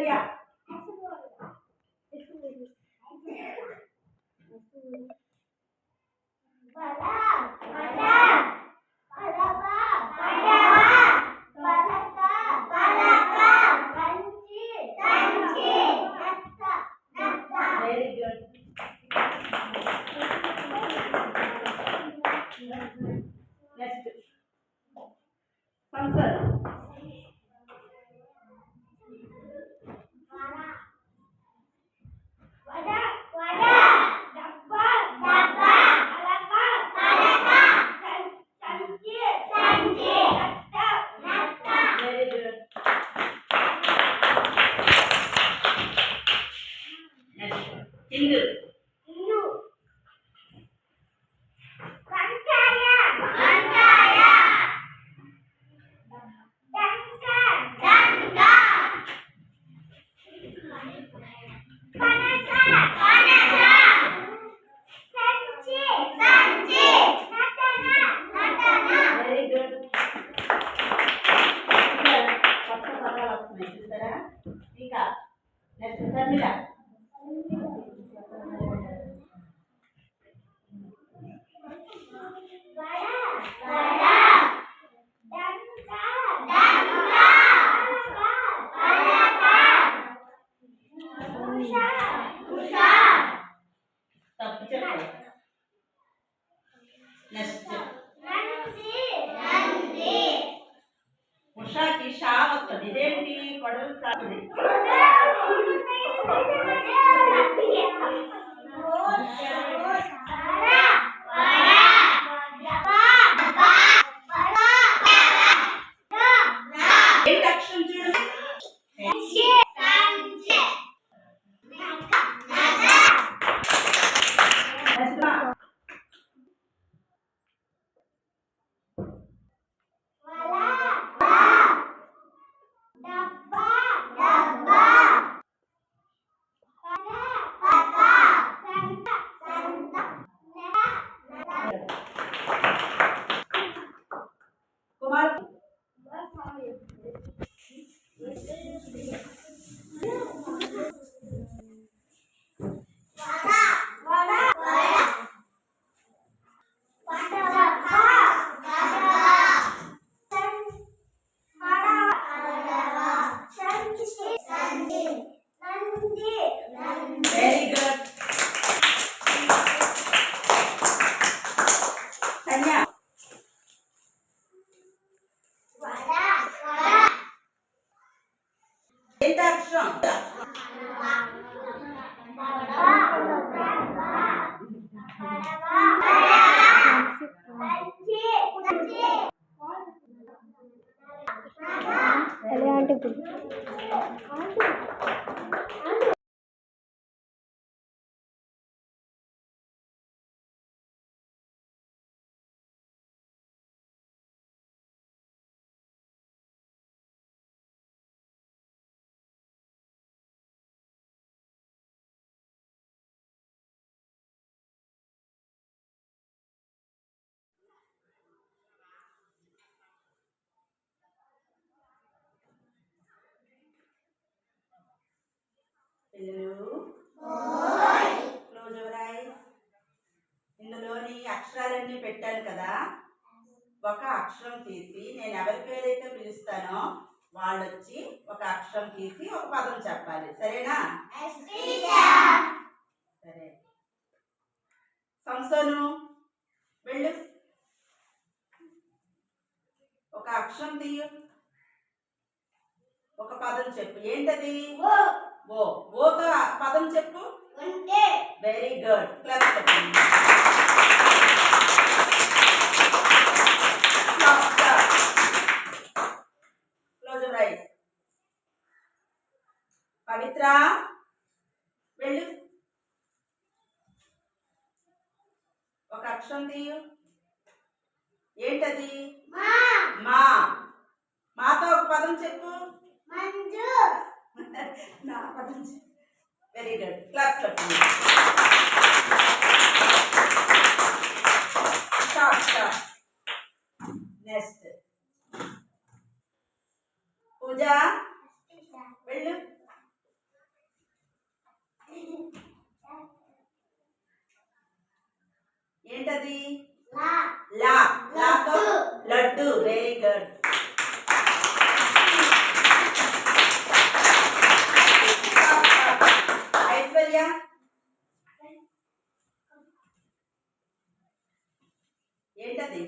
Aishwarya very good. Next సంసర్ ఇందు very good. కొత్త పదాలు వస్తున్నాయి చూసారా. ఇంకా నెక్స్ట్ శర్మిల తప్పు చెప్పు. నెక్స్ట్ ఉషాకి షా వస్తుంది. ఇదేంటి కొడలు సాగుది. ఏంటి అక్షరం చూడండి. Kumar very good. కన్యా ఏంటి అక్షరం. Close your ice. ఇందులోని అక్షరాలన్నీ పెట్టాను కదా. ఒక అక్షరం తీసి నేను ఎవరి పేరైతే పిలుస్తానో వాళ్ళు వచ్చి ఒక అక్షరం తీసి ఒక పదం చెప్పాలి. సరేనా? సరే. సంసోను వెళ్ళు. ఒక అక్షరం తీయు. ఒక పదం చెప్పు. ఏంటది? ఓ. ఓతో పదం చెప్పు. Very good. క్లాస్ చెప్పండి. Close your eyes. పవిత్ర వెళ్ళు. ఒక అక్షరం తీయు. ఏంటది? మా. మాతో ఒక పదం చెప్పు. నా పదం చెప్పు. Very good. క్లాస్ చెప్పండి. నెక్స్ట్ పూజ వెళ్ళు. ఏంటది? లా. లాతో లడ్డు. Very good. ఐశ్వర్య ఏంటది?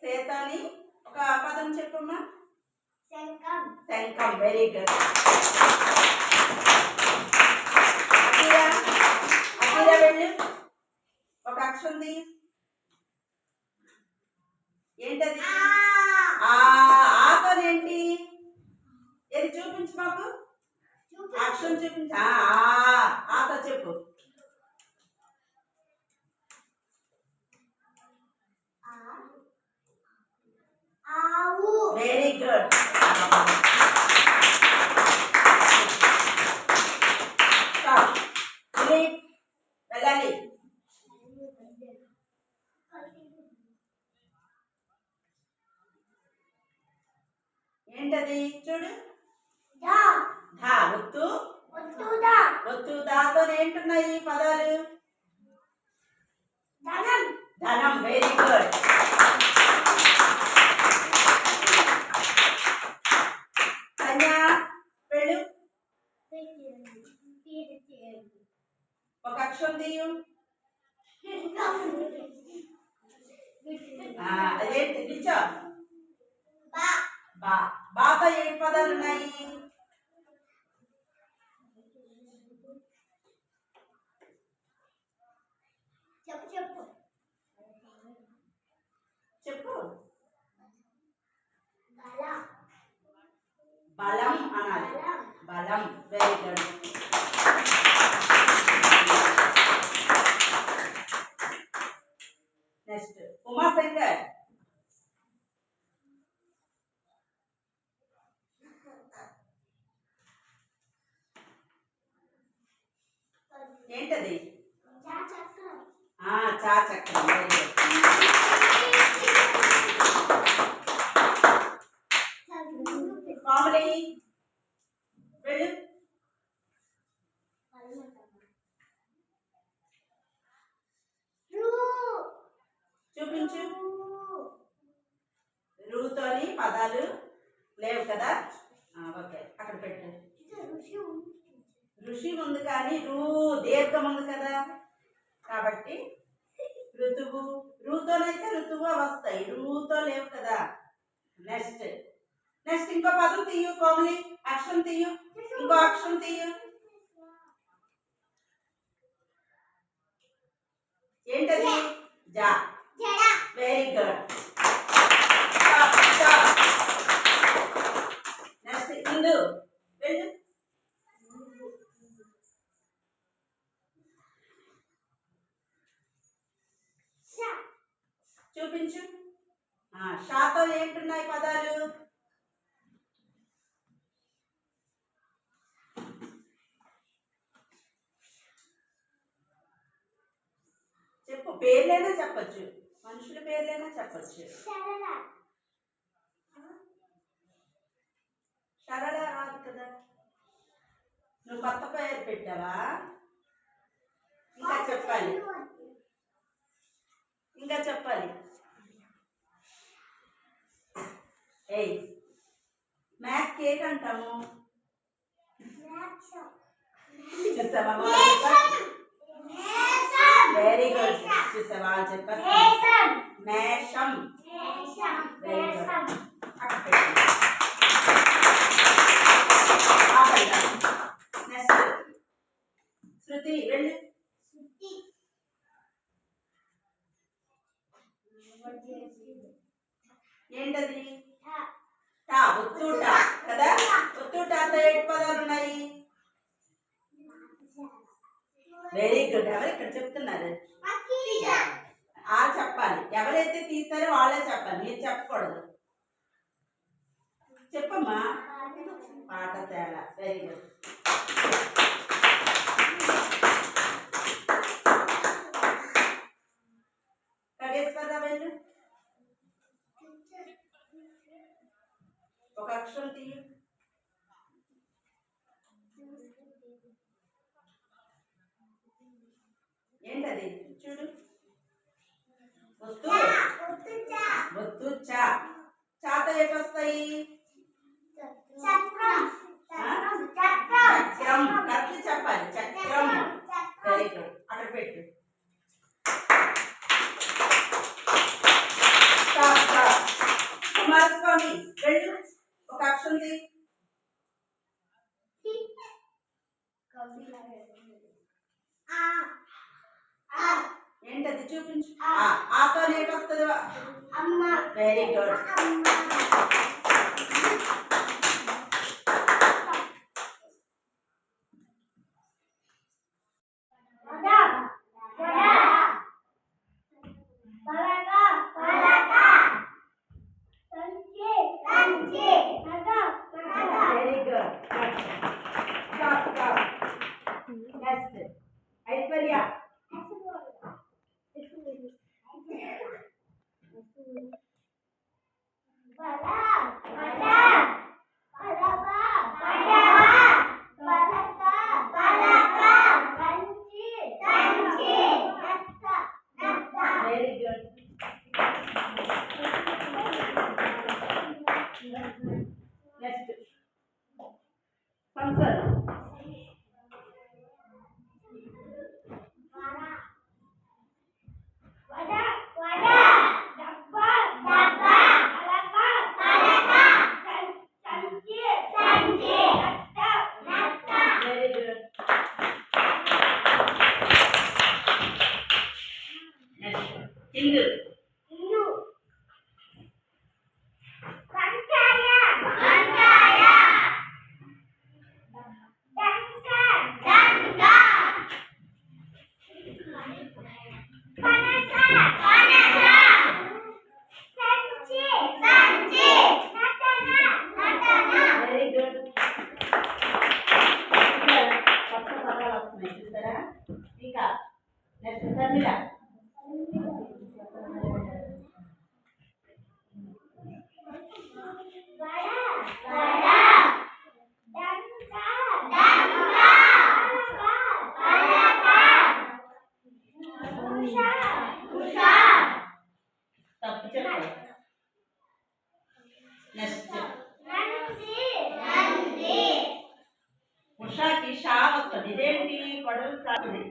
సేతని ఒక పదం చెప్పమ్మా. శంఖం. Very good. అఖిల వెళ్ళు. ఒక అక్షరం తీ. ఏంటది? ఆతోనేంటి? ఏది చూపించు మాకు. అక్షరం చూపించు. ఆతో చెప్పు. Very good. వెళ్ళాలి. ఏంటది? చూడు. ఒత్తు దాతో ఏంటున్నాయి పదాలు? ధనం. Very good. కన్యా వెళ్ళు. ఒక అక్షరం తీయు. అదేంటి? నిల్చో. బాతో ఏ పదాలు ఉన్నాయి? చెప్పు. బలం అనాలి. బలం. Very good. నెక్స్ట్ ఉమాశంకర్. ఏంటది? చా చక్రం. Very good. కామెడీ వెళ్ళు. చూపించు. రూతోని పదాలు లేవు కదా. ఓకే, అక్కడ పెట్టు. ఋషి ఉంది కానీ దీర్ఘం ఉంది కదా, కాబట్టి ఋతువు. రూతోనైతే ఋతువు వస్తాయి, రూతో లేవు కదా. నెక్స్ట్ ఇంకో పదం తీయు. కోమలి అక్షరం తీయు. ఇంకో అక్షరం తీయు. ఏంటది? జా. Very good. నెక్స్ట్ ఇందు వెళ్ళు. చూపించు. షాతో ఏంటున్నాయి పదాలు? చెప్పు. పేర్లైనా చెప్పచ్చు, మనుషుల పేర్లైనా చెప్పచ్చు. సరళ రాదు కదా. నువ్వు కొత్త పేరు పెట్టావా? ఇంకా చెప్పాలి. మ్యాథ్ కేక్ అంటాము. చూసావా? Very good. చూసావా? చెప్పారు. మేషం. Very good. నెక్స్ట్ శృతి వెళ్ళు. ఏంటది? ఒత్తూట కదా. ఒత్తూటతో ఏ పదాలు ఉన్నాయి? Very good. ఎవరు ఇక్కడ చెప్తున్నారు? చెప్పాలి. ఎవరైతే తీస్తారో వాళ్ళే చెప్పాలి, మీరు చెప్పకూడదు. చెప్పమ్మా. పాఠశాల. Very good. ఖగేశ్వరరావు వెళ్ళు. ఒక అక్షరం తీయు. ఏంటది చూడు. ఒత్తు ఒత్తు చా. చాతో ఎటు వస్తాయి? చక్రం. కరెక్ట్ చెప్పాలి. చక్రం. Very good. అక్కడ పెట్టు. కుమారస్వామి వెళ్ళు. ఒక అక్షరం తీ. ఏంటది చూపించు. ఆతో నేటి వస్తుంది. Very good. Very good. Next Aishwarya. Very good. Next సంసర్. Very good. Next Hindu. Very good. కొత్త పదాలు వస్తున్నాయి చూసారా? ఇంకా నెక్స్ట్ శర్మిల. తప్పు చెప్పాలి. నెక్స్ట్ ఉషాకి షా వస్తుంది. ఇదేంటి? పొడవు సాగుతుంది.